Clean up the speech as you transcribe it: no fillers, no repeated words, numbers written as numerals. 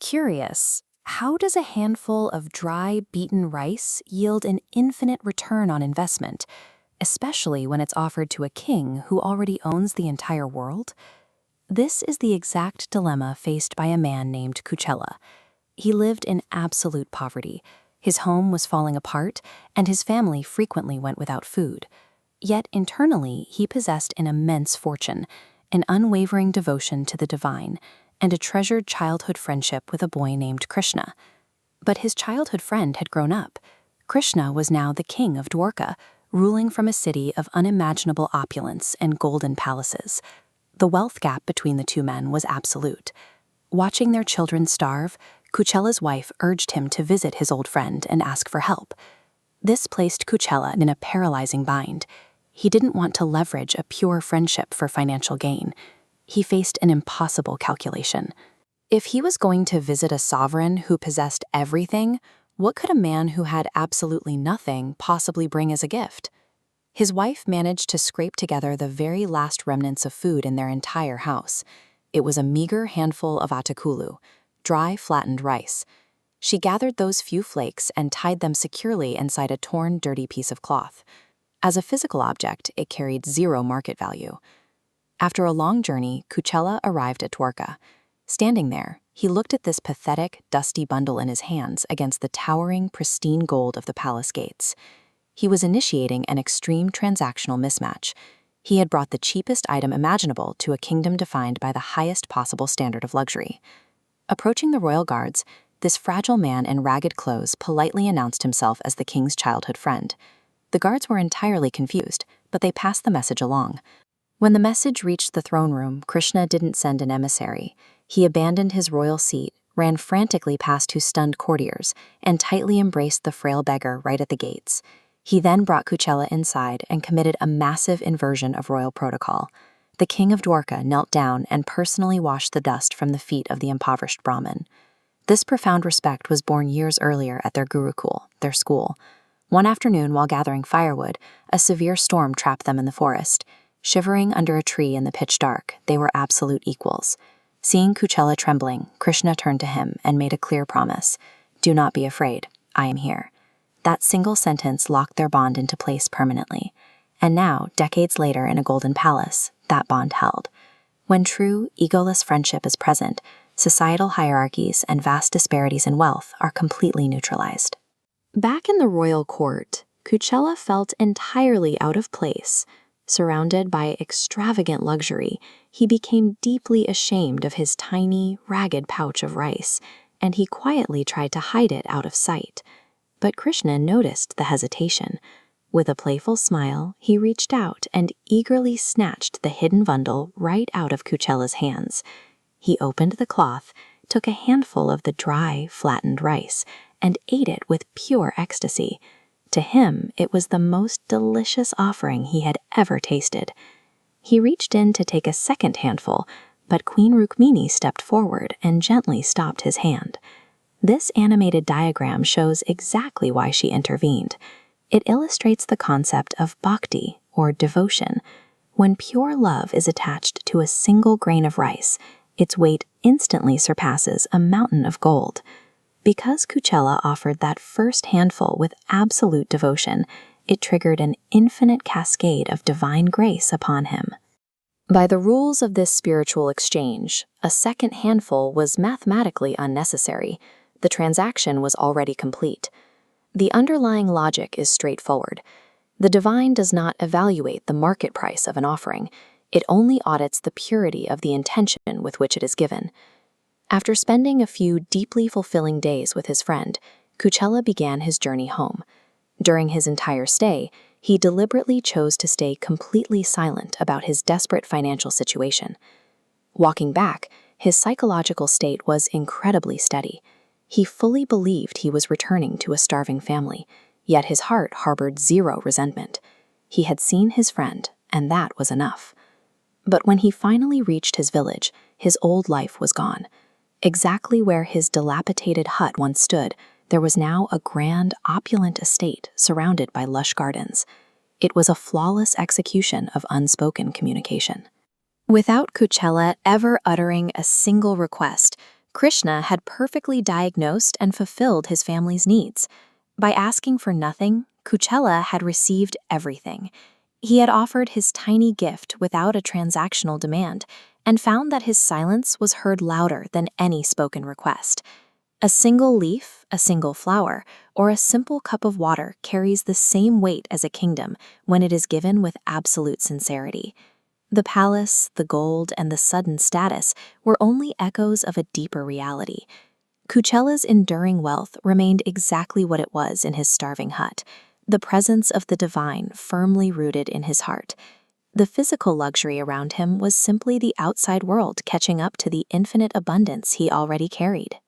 Curious, how does a handful of dry, beaten rice yield an infinite return on investment, especially when it's offered to a king who already owns the entire world? This is the exact dilemma faced by a man named Kuchela. He lived in absolute poverty. His home was falling apart, and his family frequently went without food. Yet internally, he possessed an immense fortune, an unwavering devotion to the divine, and a treasured childhood friendship with a boy named Krishna. But his childhood friend had grown up. Krishna was now the king of Dwarka, ruling from a city of unimaginable opulence and golden palaces. The wealth gap between the two men was absolute. Watching their children starve, Kuchela's wife urged him to visit his old friend and ask for help. This placed Kuchela in a paralyzing bind. He didn't want to leverage a pure friendship for financial gain. He faced an impossible calculation. If he was going to visit a sovereign who possessed everything, what could a man who had absolutely nothing possibly bring as a gift? His wife managed to scrape together the very last remnants of food in their entire house. It was a meager handful of Atulu, dry, flattened rice. She gathered those few flakes and tied them securely inside a torn, dirty piece of cloth. As a physical object, it carried zero market value. After a long journey, Kuchela arrived at Dwarka. Standing there, he looked at this pathetic, dusty bundle in his hands against the towering, pristine gold of the palace gates. He was initiating an extreme transactional mismatch. He had brought the cheapest item imaginable to a kingdom defined by the highest possible standard of luxury. Approaching the royal guards, this fragile man in ragged clothes politely announced himself as the king's childhood friend. The guards were entirely confused, but they passed the message along. When the message reached the throne room, Krishna didn't send an emissary. He abandoned his royal seat, ran frantically past two stunned courtiers, and tightly embraced the frail beggar right at the gates. He then brought Kuchela inside and committed a massive inversion of royal protocol. The king of Dwarka knelt down and personally washed the dust from the feet of the impoverished Brahmin. This profound respect was born years earlier at their Gurukul, their school. One afternoon, while gathering firewood, a severe storm trapped them in the forest. Shivering under a tree in the pitch dark, they were absolute equals. Seeing Kuchela trembling, Krishna turned to him and made a clear promise. "Do not be afraid. I am here." That single sentence locked their bond into place permanently. And now, decades later in a golden palace, that bond held. When true, egoless friendship is present, societal hierarchies and vast disparities in wealth are completely neutralized. Back in the royal court, Kuchela felt entirely out of place. Surrounded by extravagant luxury, he became deeply ashamed of his tiny, ragged pouch of rice, and he quietly tried to hide it out of sight. But Krishna noticed the hesitation. With a playful smile, he reached out and eagerly snatched the hidden bundle right out of Kuchela's hands. He opened the cloth, took a handful of the dry, flattened rice, and ate it with pure ecstasy. To him, it was the most delicious offering he had ever tasted. He reached in to take a second handful, but Queen Rukmini stepped forward and gently stopped his hand. This animated diagram shows exactly why she intervened. It illustrates the concept of Bhakti, or devotion. When pure love is attached to a single grain of rice, its weight instantly surpasses a mountain of gold. Because Kuchela offered that first handful with absolute devotion, it triggered an infinite cascade of divine grace upon him. By the rules of this spiritual exchange, a second handful was mathematically unnecessary. The transaction was already complete. The underlying logic is straightforward. The divine does not evaluate the market price of an offering. It only audits the purity of the intention with which it is given. After spending a few deeply fulfilling days with his friend, Kuchela began his journey home. During his entire stay, he deliberately chose to stay completely silent about his desperate financial situation. Walking back, his psychological state was incredibly steady. He fully believed he was returning to a starving family, yet his heart harbored zero resentment. He had seen his friend, and that was enough. But when he finally reached his village, his old life was gone. Exactly where his dilapidated hut once stood, there was now a grand, opulent estate surrounded by lush gardens. It was a flawless execution of unspoken communication. Without Kuchela ever uttering a single request, Krishna had perfectly diagnosed and fulfilled his family's needs. By asking for nothing, Kuchela had received everything. He had offered his tiny gift without a transactional demand, and found that his silence was heard louder than any spoken request. A single leaf, a single flower, or a simple cup of water carries the same weight as a kingdom when it is given with absolute sincerity. The palace, the gold, and the sudden status were only echoes of a deeper reality. Kuchela's enduring wealth remained exactly what it was in his starving hut, the presence of the divine firmly rooted in his heart. The physical luxury around him was simply the outside world catching up to the infinite abundance he already carried.